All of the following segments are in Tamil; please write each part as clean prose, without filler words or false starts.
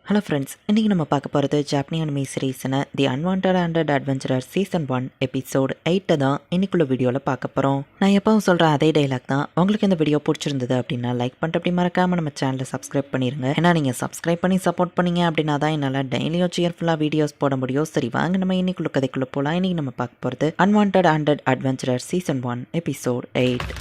ஹலோ ஃப்ரெண்ட்ஸ், இன்றைக்கி நம்ம பார்க்க போகிறது ஜாப்பனீஸ் அனிமே சீரீஸான the unwanted and adventurer season 1 episode 8 தான் இன்னைக்குள்ள வீடியோவில் பார்க்க போகிறோம். நான் எப்பவும் சொல்கிற அதே டைலாக் தான். உங்களுக்கு இந்த வீடியோ பிடிச்சிருந்தது அப்படின்னா லைக் பண்ணிட்டு அப்படி மறக்காமல் நம்ம சேனலை சப்ஸ்கிரைப் பண்ணிடுங்க. ஏன்னா நீங்கள் சப்ஸ்கிரைப் பண்ணி சப்போர்ட் பண்ணீங்க அப்படின்னா தான் என்னால் டெய்லியும் சியர்ஃபுல்லாக வீடியோஸ் போட முடியும். சரி வாங்க நம்ம இன்னைக்குள்ள கதைக்குள்ளே போகலாம். இன்றைக்கி நம்ம பார்க்க போகிறது unwanted and adventurer season 1 episode 8.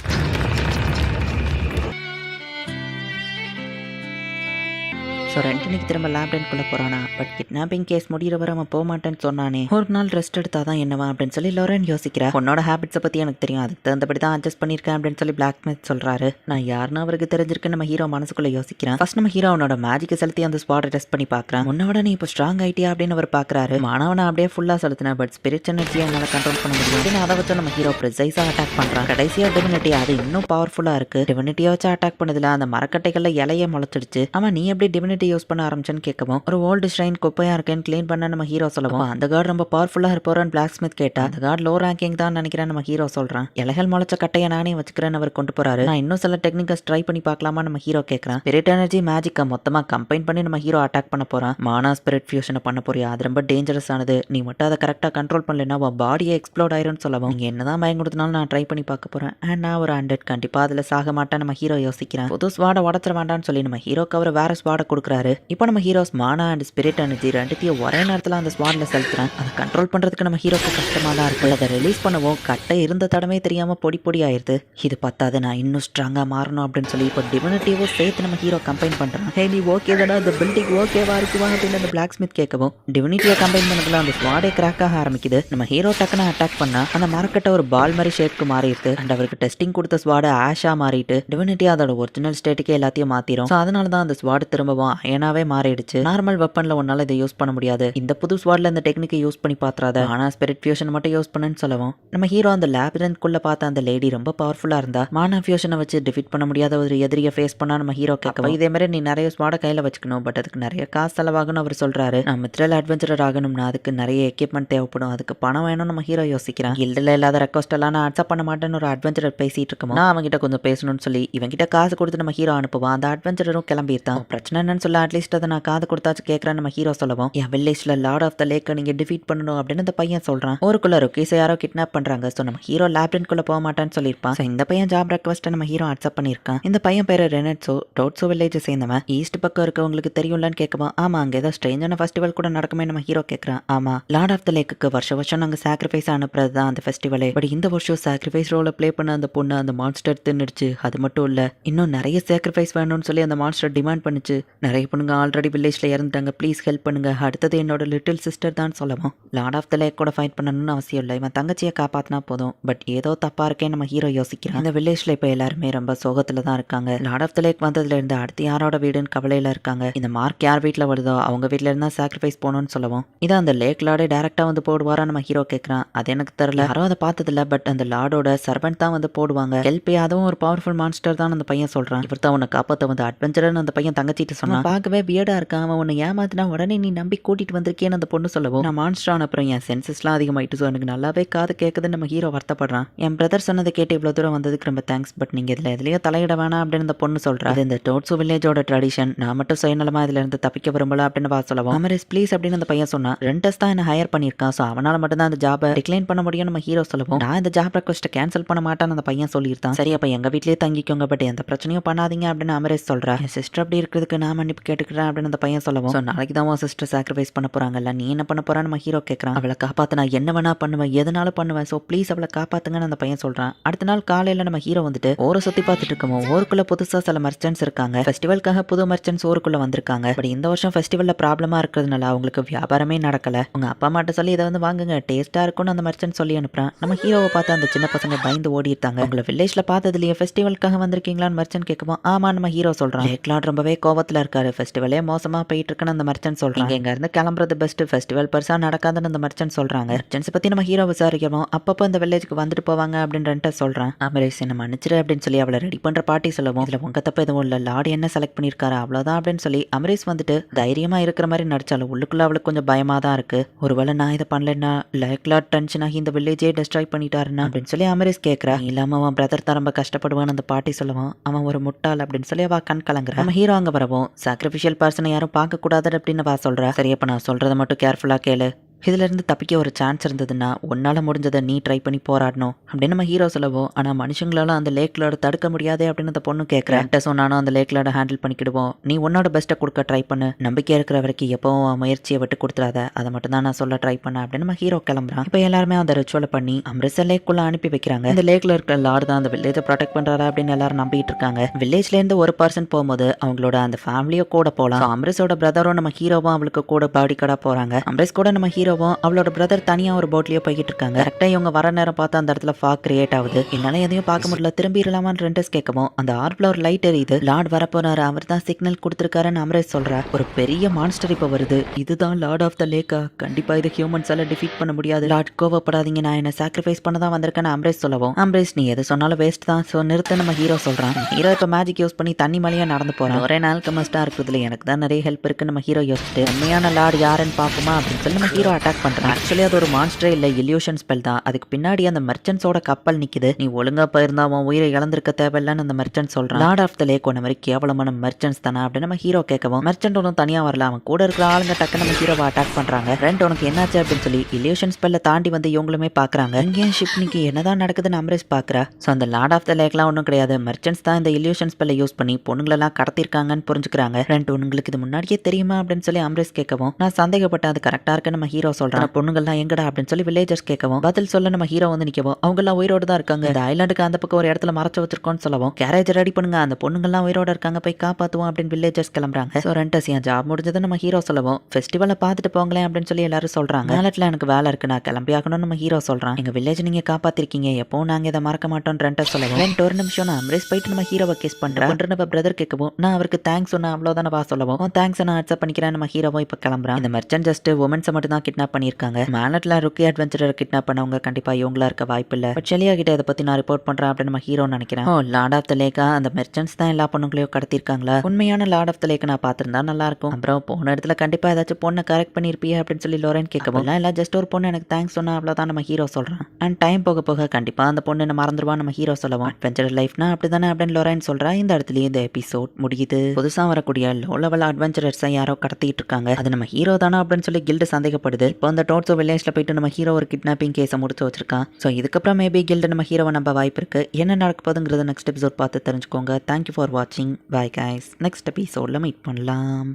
So ரெண்டனிக்கு திரும்ப லேப்டன்குள்ளே போகிறானா. பட் கிட்னாப்பிங் கேஸ் முடிகிற வரை அவன் போக மாட்டேன்னு சொன்னானே. ஒரு நாள் ரெஸ்ட் எடுத்தா தான் என்னவா அப்படின்னு சொல்லி லோரன் யோசிக்கிறா. உன்னோட ஹேபிட்ஸை பற்றி எனக்கு தெரியும், அதுக்கு தகுந்தபடி தான் அட்ஜஸ்ட் பண்ணியிருக்கேன் அப்படின்னு சொல்லி பிளாக்மெயில் சொல்கிறாரு. நான் யாருன்னு அவருக்கு தெரிஞ்சிருக்கு நம்ம ஹீரோ மனசுக்குள்ளே யோசிக்கிறேன். ஃபர்ஸ்ட் நம்ம ஹீரோ அவனோட மேஜிக்கை செலுத்தி அந்த ஸ்பாட்டை டெஸ்ட் பண்ணி பார்க்குறான். உன்னோட நீ இப்போ ஸ்ட்ராங் ஆயிட்டியா அப்படின்னு அவர் பார்க்குறாரு. மாணவனை அப்படியே ஃபுல்லாக செலுத்தினேன், பட் ஸ்பிரிட் எனர்ஜியை என்னால் கண்ட்ரோல் பண்ண முடியும் அப்படின்னு அதை வச்சு நம்ம ஹீரோ ப்ரிசைஸாக அட்டாக் பண்ணுறான். கடைசியாக டிவினிட்டி அது இன்னும் பவர்ஃபுல்லாக இருக்குது. டிவினிட்டியை வச்சு அட்டாக் பண்ணதில் அந்த மரக்கட்டைகளில் இலையை முளைச்சிடுச்சு. ஆமாம், நீ எப்படி டிவினிட்டி யூஸ் பண்ண ஆரம்பிச்சேன்னு கேட்கவும், ஒரு ஓல்டு ஷ்ரைன் குப்பையா இருக்கேன்னு கிளீன் பண்ண நம்ம ஹீரோ சொல்லவும், அந்த கார்டு ரொம்ப பவர்ஃபுல்லா இருப்போறான்னு பிளாக் ஸ்மித் கேட்டா, அந்த கார்டு லோ ரேங்கிங் தான் நினைக்கிறேன் நம்ம ஹீரோ சொல்றான். இலைகள் முளைச்ச கட்டையை நானே வச்சுக்கிறேன்னு அவர் கொண்டு போறாரு. நான் இன்னும் சில டெக்னிக்கல்ஸ் ட்ரை பண்ணி பார்க்கலாமா நம்ம ஹீரோ கேட்கறான். ஸ்பிரிட் எனர்ஜி மேஜிக்கை மொத்தமா கம்பைன் பண்ணி நம்ம ஹீரோ அட்டாக் பண்ண போறான். மானா ஸ்பிரிட் ஃபியூஷனை பண்ண போறியா, அது ரொம்ப டேஞ்சரஸ் ஆனது. நீ மட்டும் அதை கரெக்டா கண்ட்ரோல் பண்ணலன்னா உன் பாடியை எக்ஸ்ப்ளோட் ஆயிரும்னு சொல்லவும், நீங்க என்னதான் பயம் கொடுத்தனாலும் நான் ட்ரை பண்ணி பார்க்க போறேன். அண்ட் நான் ஒரு 100 கண்டிப்பா அதுல சாக மாட்டேன் நம்ம ஹீரோ யோசிக்கிறான். புது ஸ்வாடை உடச்சிட வேண்டாம்னு சொல்லி நம்ம ஹீரோக்கு அவர் வேற ஸ்வாடை கொடுக்குறாரு. இப்போ நம்ம heroes Mana and spirit energy ரெண்டுத்தையும் ஒரே நேரத்தில் அந்த ஸ்வாட்ல செலுத்துறேன். அதை கண்ட்ரோல் பண்றதுக்கு நம்ம ஹீரோக்கு கஷ்டமா தான் இருக்கு. அதை ரிலீஸ் பண்ணவும் கட்டை இருந்த தடமே தெரியாம பொடி பொடி ஆயிருது. இது பத்தாது, நான் இன்னும் ஸ்ட்ராங்கா மாறணும் அப்படின்னு சொல்லி இப்போ டிவினிட்டியும் சேர்த்து நம்ம ஹீரோ கம்பைன் பண்றான். ஹே நீ ஓகே தானே, இந்த பில்டிங் ஓகேவா இருக்குவா அப்படின்னு அந்த பிளாக் ஸ்மித் கேட்கவும், டிவினிட்டியை கம்பைன் பண்ணதுல அந்த ஸ்வாடே கிராக் ஆக ஆரம்பிக்குது. நம்ம ஹீரோ டக்குன்னு அட்டாக் பண்ணா அந்த மரக்கட்டை ஒரு பால் மாதிரி ஷேப்க்கு மாறிடுது. அண்ட் அவருக்கு டெஸ்டிங் கொடுத்த ஸ்வாட ஆஷா மாறிட்டு டிவினிட்டி அதோட ஒரிஜினல் ஸ்டேட்டுக்கே எல்லாத்தையும் மாத்திரும். அதனால தான் அந்த ஸ்வாட் திரும்பவும் அயனாவே மாறிடுச்சு. நார்மல் வெப்பன்ல உன்னால இதை யூஸ் பண்ண முடியாது. இந்த புது ஸ்வாட்ல இந்த டெக்னிக்கை யூஸ் பண்ணி பாத்துறாத, ஆனா ஸ்பிரிட் ஃபியூஷன் மட்டும் யூஸ் பண்ணுன்னு சொல்லவும், நம்ம ஹீரோ அந்த லேபிரன்ட்குள்ள பார்த்த அந்த லேடி ரொம்ப பவர்ஃபுல்லா இருந்தா. மானா ஃபியூஷனை வச்சு டிஃபீட் பண்ண முடியாத ஒரு எதிரியை ஃபேஸ் பண்ணா நம்ம ஹீரோ கேட்கவும், இதே மாதிரி நீ நிறைய ஸ்வாட கையில வச்சுக்கணும், பட் அதுக்கு நிறைய காசு செலவாகணும் அவர் சொல்றாரு. நான் மித்ரல் அட்வென்ச்சரர் ஆகணும்னா அதுக்கு நிறைய எக்யூப்மெண்ட் தேவைப்படும், அதுக்கு பணம் வேணும் நம்ம ஹீரோ யோசிக்கிறான். கில்டுல இல்லாத ரெக்வஸ்ட் எல்லாம் நான் அக்செப்ட் பண்ண மாட்டேன்னு ஒரு அட்வென்ச்சரர் பேசிட்டு இருக்கோம். நான் அவங்கிட்ட கொஞ்சம் பேசணும்னு சொல்லி இவங்கிட்ட காசு கொடுத்து நம்ம ஹீரோ அனுப்புவான். அந்த அட்வென்ச்சரரும் கிளம்பிட்டான். பிரச்சனை என்னன்னு சொல்ல அட்லீஸ்ட் அதை நான் காது கொடுத்தாச்சு கேட்கறேன் நம்ம ஹீரோ சொல்லவும், என் வில்லேஜ்ல லார்ட் ஆஃப் த லேக்கை நீங்க டிஃபீட் பண்ணணும் அப்படின்னு அந்த பையன் சொல்றான். ஊருக்குள்ள ருக்கீஸை யாரோ கிட்னாப் பண்றாங்க. ஸோ நம்ம ஹீரோ லேப்ரின்குள்ள போக மாட்டான்னு சொல்லியிருப்பான். ஸோ இந்த பையன் ஜாப் ரெக்வஸ்ட்டை நம்ம ஹீரோ அக்செப்ட் பண்ணியிருக்கான். இந்த பையன் பேரு ரெனட்ஸோ, டோட்ஸோ வில்லேஜ் சேர்ந்தவன். ஈஸ்ட் பக்கம் இருக்கவங்களுக்கு தெரியும்லன்னு கேட்கவும், ஆமா அங்க ஏதோ ஸ்ட்ரேஞ்சான ஃபெஸ்டிவல் கூட நடக்குமே நம்ம ஹீரோ கேட்கறான். ஆமா, லார்ட் ஆஃப் த லேக்கு வருஷம் நாங்க சாக்ரிஃபைஸ் அனுப்புறது தான் அந்த ஃபெஸ்டிவலே. பட் இந்த வருஷம் சாக்ரிஃபைஸ் ரோல ப்ளே பண்ண அந்த பொண்ணு அந்த மான்ஸ்டர் தின்னுடுச்சு. அது மட்டும் இல்ல, இன்னும் நிறைய சாக்ரிஃபைஸ் வேணும்னு சொல்லி அந்த மான்ஸ்டர் டிமாண்ட் பண்ணுச்சு. நிறைய பொண்ணுங்க ஆல்ரெடி வில்லேஜ்ல இறந்துட்டாங்க, ப்ளீஸ் ஹெல்ப் பண்ணுங்க. அடுத்தது என்னோட லிட்டில் சிஸ்டர் தான் சொல்லவும், லார்ட் ஆஃப் த லேக் கூட ஃபைட் பண்ணணும்னு அவசியம் இல்லை, இவன் தங்கச்சியை காப்பாத்தினா போதும். பட் ஏதோ தப்பா இருக்கே நம்ம ஹீரோ யோசிக்கிறான். இந்த வில்லேஜ்ல இப்ப எல்லாருமே ரொம்ப சோகத்துல தான் இருக்காங்க. லார்ட் ஆஃப் த லேக் வந்ததுல இருந்து அடுத்து யாரோட வீடுன்னு கவலையில இருக்காங்க. இந்த மார்க் யார் வீட்டுல வருதோ அவங்க வீட்டுல இருந்தா சாக்ரிஃபைஸ் போகணும்னு சொல்லவும், இதை அந்த லேக் லார்டே டேரக்டா வந்து போடுவாரா நம்ம ஹீரோ கேட்கறான். அது எனக்கு தெரியல, யாரும் அதை பார்த்தது இல்ல, பட் அந்த லார்டோட சர்வெண்ட் தான் வந்து போடுவாங்க. ஹெல்ப் அதுவும் ஒரு பவர்ஃபுல் மான்ஸ்டர் தான் அந்த பையன் சொல்றான். இவர் தான் உன்னை காப்பாத்த வந்து அட்வென்ச்சர்னு அந்த பையன் தங்கச்சிட்டு சொன்னா. பார்க்கவே வியர்டா இருக்கான். அவன் உன்னை ஏமாத்தினா உடனே நீ நம்பி கூட்டிட்டு வந்திருக்கேன்னு அந்த பொண்ணு சொல்லவும், நான் மான்ஸ்டர் ஆன அப்புறம் என் சென்சஸ்லாம் அதிகமாயிட்டு, ஸோ எனக்கு நல்லாவே காது கேட்குதுன்னு நம்ம ஹீரோ வருத்தப்படுறான். என் பிரதர் சொன்னதை கேட்டு இவ்வளோ தூரம் வந்ததுக்கு ரொம்ப தேங்க்ஸ், பட் நீங்க இதுல எதுலயோ தலையிட வேணாம் அப்படின்னு இந்த பொண்ணு சொல்றா. இது இந்த டோட்ஸோ வில்லேஜோட ட்ரெடிஷன், நான் மட்டும் சுயநலமா இதுல இருந்து தப்பிக்க விரும்பல அப்படின்னு வா சொல்லவும், அமரேஸ் ப்ளீஸ் அப்படின்னு அந்த பையன் சொன்னா. ரெண்டஸ் தான் என்ன ஹையர் பண்ணியிருக்கான், ஸோ அவனால மட்டும் தான் அந்த ஜாபை டிக்ளைன் பண்ண முடியும் நம்ம ஹீரோ சொல்லவும், நான் இந்த ஜாப் ரெக்வஸ்ட்டை கேன்சல் பண்ண மாட்டேன்னு அந்த பையன் சொல்லியிருந்தான். சரி அப்ப எங்க வீட்லயே தங்கிக்கோங்க, பட் எந்த பிரச்சனையும் பண்ணாதீங்க அப்படின்னு அமரேஸ் சொல்றா. என் சிஸ்டர் அப்படி இருக்கிறதுக்கு நான் மன்னிப்பு கேட்டுக்கிறேன் அப்படின்னு அந்த பையன் சொல்லவும், ஸோ நாளைக்கு தான் உன் சிஸ்டர் சாக்ரிஃபைஸ் பண்ண போறாங்கல்ல, நீ என்ன பண்ண போறான்னு நம்ம ஹீரோ கேட்கறான். அவளை காப்பாத்த நான் என்ன வேணா பண்ணுவேன், எதனாலும் பண்ணுவேன், ஸோ ப்ளீஸ் அவளை காப்பாத்துங்கன்னு அந்த பையன் சொல்றான். அடுத்த நாள் காலையில நம்ம ஹீரோ வந்துட்டு ஊரை சுத்தி பார்த்துட்டு இருக்கோம். ஊருக்குள்ள புதுசா சில மர்ச்சன்ட்ஸ் இருக்காங்க. ஃபெஸ்டிவலுக்காக புது மர்ச்சன்ட்ஸ் ஊருக்குள்ள வந்திருக்காங்க. பட் இந்த வருஷம் ஃபெஸ்டிவல்ல ப்ராப்ளமா இருக்கிறதுனால அவங்களுக்கு வியாபாரமே நடக்கல. உங்க அப்பா அம்மாட்ட சொல்லி இதை வந்து வாங்குங்க, டேஸ்டா இருக்கும்னு அந்த மர்ச்சன்ட் சொல்லி அனுப்புறான். நம்ம ஹீரோவை பார்த்து அந்த சின்ன பசங்க பயந்து ஓடி இருக்காங்க. உங்களை வில்லேஜ்ல பார்த்ததுலயே ஃபெஸ்டிவலுக்காக வந்திருக்கீங்களான்னு மர்ச்சன்ட் கேட்கவும், ஆமா நம்ம ஹீரோ சொல்றான். லேக்லாட் ரொம்பவே கோவத்துல இருக்காரு, ஃபெஸ்டிவலே மோசமா போயிட்டு இருக்குன்னு அந்த மர்ச்சன்ட் சொல்றாங்க. இங்க இருந்து கிளம்புறது பெஸ்ட், ஃபெஸ்டிவல் பெருசா நடக்காதுன்னு அந்த மர்ச்சன்ட் சொல்றாங்க. மர்ச்சன்ட்ஸ் பத்தி நம்ம ஹீரோ விசாரிக்கவும், அப்பப்போ இந்த வில்லேஜுக்கு வந்துட்டு போவாங்க அப்படின்னு சொல்றான். அமரேஷ் என்ன மன்னிச்சிரு அப்படின்னு சொல்லி அவளை ரெடி பண்ற பாட்டி சொல்லவும், இதுல உங்க தப்பு எதுவும் இல்ல, லார்டு என்ன செலக்ட் பண்ணிருக்காரு அவ்வளவுதான் அப்படின்னு சொல்லி அமரேஷ் வந்துட்டு தைரியமா இருக்கிற மாதிரி நடிச்சாலும் உள்ளுக்குள்ள அவளுக்கு கொஞ்சம் பயமா தான் இருக்கு. ஒருவேளை நான் இதை பண்ணலன்னா லேக்லாட் டென்ஷன் ஆகி இந்த வில்லேஜே டெஸ்ட்ராய் பண்ணிட்டாருன்னா அப்படின்னு சொல்லி அமரேஷ் கேட்கறா. இல்லாம அவன் பிரதர் தான் ரொம்ப கஷ்டப்படுவான்னு அந்த பாட்டி சொல்லவும், அவன் ஒரு முட்டாள் அப்படின்னு சொல்லி அவ கண் கலங்குறா. நம்ம ஹீரோ அங்க வரவும் சாக்ரிஃபிஷியல் பர்சனை யாரும் பார்க்கக்கூடாது அப்படின்னு சொல்ற. சரி, அப்ப நான் சொல்றதை மட்டும் கேர்ஃபுல்லா கேளு. இதிலிருந்து தப்பிக்க ஒரு சான்ஸ் இருந்ததுன்னா உன்னால முடிஞ்சதை நீ ட்ரை பண்ணி போராடணும் அப்படின்னு நம்ம ஹீரோ சொல்லவும், ஆனா மனுஷங்களால அந்த லேக்லோட தடுக்க முடியாதே அப்படின்னு அந்த பொண்ணு கேட்கறேன். சொன்னாலும் அந்த லேக்லோட ஹேண்டில் பண்ணிக்கிடுவோம், நீ உன்னோட பெஸ்ட்டை கொடுக்க ட்ரை பண்ணு, நம்பிக்கை இருக்கிற வரைக்கும் எப்பவும் முயற்சியை விட்டு கொடுத்துடாத, அதை மட்டும் தான் நான் சொல்ல ட்ரை பண்ணேன் அப்படின்னு நம்ம ஹீரோ கிளம்புறான். இப்போ எல்லாருமே அந்த ரிச்சுவலை பண்ணி அம்ரிட்சர் லேக்குள்ள அனுப்பி வைக்கிறாங்க. இந்த லேக்ல இருக்கிற லார்டு தான் அந்த வில்லேஜை ப்ரொடெக்ட் பண்றாரா அப்படின்னு எல்லாரும் நம்பிட்டு இருக்காங்க. வில்லேஜ்ல இருந்து ஒரு பர்சன் போகும்போது அவங்களோட அந்த ஃபேமிலியோ கூட போலாம். அம்ரிஸோட பிரதரும் நம்ம ஹீரோவும் அவளுக்கு கூட பாடி கடா போறாங்க. அம்ரிஸ் கூட நம்ம ஹீரோவும் அவளோட பிரதர் தனியா ஒரு போட்லயோ போய்கிட்டு இருக்காங்க. கரெக்டா இவங்க வர நேரம் பார்த்து அந்த இடத்துல ஃபாக் கிரியேட் ஆகுது. என்னால எதையும் பார்க்க முடியல, திரும்பிடலாமான்னு ரெண்டஸ் கேட்கவும் அந்த ஆர்ப்ல ஒரு லைட் எரியுது. லார்ட் வரப்போறாரு, அவர் தான் சிக்னல் கொடுத்திருக்காருன்னு அம்ரேஷ் சொல்றா. ஒரு பெரிய மான்ஸ்டர் இப்ப வருது, இதுதான் லார்ட் ஆஃப் த லேக்கா, கண்டிப்பா இது ஹியூமன்ஸால டிஃபீட் பண்ண முடியாது. லார்ட் கோவப்படாதீங்க, நான் என்ன சாக்ரிஃபைஸ் பண்ண தான் வந்திருக்கேன்னு அம்ரேஷ் சொல்லவும், அம்ரேஷ் நீ எது சொன்னாலும் வேஸ்ட் தான், சோ நிறுத்த நம்ம ஹீரோ சொல்றான். ஹீரோ இப்ப மேஜிக் யூஸ் பண்ணி தண்ணி மலையா நடந்து போறான். ஒரே நாள் கமஸ்டா இருக்குதுல எனக்கு தான் நிறைய ஹெல்ப் இருக்கு நம்ம ஹீரோ யோசிச்சுட்டு, உண்மையான லார்ட் யாருன்னு பாப்போமா அப்படின்னு சொல்லி நம்ம ஹீரோ அட்டாக் பண்றான். ஆக்சுவலி அது ஒரு மான்ஸ்டரே இல்ல, இல்யூஷன் ஸ்பெல் தான். அதுக்கு பின்னாடி அந்த மெர்ச்சன்ட்ஸோட கப்பல் நிக்குது. நீ ஒழுங்கா போயிருந்தா அவன் உயிரை இழந்திருக்க தேவையில்லைன்னு அந்த மெர்ச்சன்ட் சொல்றான். லார்ட் ஆஃப் த லேக் ஒன்ன மாதிரி கேவலமான மெர்ச்சன்ட்ஸ் தானே அப்படின்னு நம்ம ஹீரோ கேட்கவும், மெர்ச்சன்ட் ஒன்றும் தனியா வரல, அவன் கூட இருக்கிற ஆளுங்க டக்கு நம்ம ஹீரோவை அட்டாக் பண்றாங்க. ரெண்ட் உனக்கு என்னாச்சு அப்படின்னு சொல்லி இல்யூஷன் ஸ்பெல்ல தாண்டி வந்து இவங்களுமே பாக்குறாங்க. இங்கேயும் ஷிப்னிக்கு என்னதான் நடக்குதுன்னு அம்ரேஷ் பாக்குறா. சோ அந்த லார்ட் ஆஃப் த லேக்லாம் ஒன்றும் கிடையாது, மெர்ச்சன்ட்ஸ் தான் இந்த இல்யூஷன் ஸ்பெல்ல யூஸ் பண்ணி பொண்ணுங்களெல்லாம் கடத்திருக்காங்கன்னு புரிஞ்சுக்கிறாங்க. ரெண்ட் உங்களுக்கு இது முன்னாடியே தெரியுமா அப்படின்னு சொல்லி அம்ரேஷ் கேட்கவும், நான் சந்தேகப்பட்டேன், அது கரெக்டா இருக்கு நம்ம ஹீரோ சொல்றான். பொண்ணுங்கள்லாம் எங்கடா அப்படின்னு சொல்லி வில்லேஜர்ஸ் கேட்கவும், பதில் சொல்ல நம்ம ஹீரோ வந்து நிற்கவும், அவங்க எல்லாம் உயிரோடு தான் இருக்காங்க, இந்த ஐலாண்டுக்கு அந்த பக்கம் ஒரு இடத்துல மறைச்சு வச்சிருக்கோம்னு சொல்லவும், கேரேஜ் ரெடி பண்ணுங்க, அந்த பொண்ணுங்கள்லாம் உயிரோட இருக்காங்க, போய் காப்பாத்துவோம் அப்படின்னு வில்லேஜர்ஸ் கிளம்புறாங்க. ஸோ ரெண்டஸ் என் ஜாப் முடிஞ்சது நம்ம ஹீரோ சொல்லவும், ஃபெஸ்டிவலை பார்த்துட்டு போங்களேன் அப்படின்னு சொல்லி எல்லாரும் சொல்றாங்க. மேலட்ல எனக்கு வேலை இருக்கு, நான் கிளம்பி ஆகணும்னு நம்ம ஹீரோ சொல்றான். எங்க வில்லேஜ் நீங்க காப்பாத்திருக்கீங்க, எப்பவும் நாங்க இதை மறக்க மாட்டோம் ரெண்டஸ் சொல்லவும், ரெண்டு ஒரு நிமிஷம் நான் அம்ரேஷ் போயிட்டு நம்ம ஹீரோவை கிஸ் பண்றேன். நம்ம பிரதர் கேட்கவும், நான் அவருக்கு தேங்க்ஸ் சொன்னா அவ்வளவுதான வா சொல்லவும், தேங்க்ஸ் நான் அக்செப்ட் பண்ணிக்கிறேன் நம்ம ஹீரோவை இப்ப கிளம்புறான். இந்த மெர்ச்சன்ட் ஜஸ்ட் உமன்ஸை மட்டும் தான் கிட்னாப் பண்ணிருக்காங்க. மேலட்ல ருக்கி அட்வென்ச்சரர் கிட்னாப் பண்ணவங்க கண்டிப்பா இவங்களா இருக்க வாய்ப்பு இல்ல. பட் செலியா கிட்ட இதை பத்தி நான் ரிப்போர்ட் பண்றேன் அப்படின்னு நம்ம ஹீரோ நினைக்கிறேன். லார்ட் ஆஃப் த லேக்கா, அந்த மெர்ச்சன்ட்ஸ் தான் எல்லா பொண்ணுங்களையும் கடத்திருக்காங்களா? உண்மையான லார்ட் ஆஃப் த லேக் நான் பார்த்திருந்தா நல்லா இருக்கும். அப்புறம் போன இடத்துல கண்டிப்பா ஏதாச்சும் பொண்ணை கரெக்ட் பண்ணிருப்பியா அப்படின்னு சொல்லி லோரன் கேட்கவும், இல்ல ஜஸ்ட் ஒரு பொண்ணு எனக்கு தேங்க்ஸ் சொன்னா அவ்வளவுதான் நம்ம ஹீரோ சொல்றான். அண்ட் டைம் போக போக கண்டிப்பா அந்த பொண்ணு என்ன மறந்துடுவா நம்ம ஹீரோ சொல்லவும், அட்வென்ச்சர் லைஃப்னா அப்படிதானே அப்படின்னு லோரன் சொல்றா. இந்த இடத்துல இந்த எபிசோட் முடியுது. புதுசா வரக்கூடிய லோ லெவல் அட்வென்ச்சரர்ஸை யாரோ கடத்திட்டு இருக்காங்க, அது நம்ம ஹீரோ தானா அப்படின்னு சொல்லி கில்டு சந்தேகப்படுது. இப்போ அந்த டோட்ஸோ வில்லேஜ்ல போயிட்டு நம்ம ஹீரோ ஒரு கிட்னாப்பிங் கேஸை முடிச்சு வச்சிருக்கான். ஸோ இதுக்கப்புறம் மேபி கில்டு நம்ம ஹீரோவை நம்ப வாய்ப்பு இருக்கு. என்ன நடக்க போகுதுங்கிறத நெக்ஸ்ட் எபிசோட் பார்த்து தெரிஞ்சுக்கோங்க. தேங்க்யூ ஃபார் வாட்சிங். பாய் கைஸ், நெக்ஸ்ட் எபிசோட்ல மீட் பண்ணலாம்.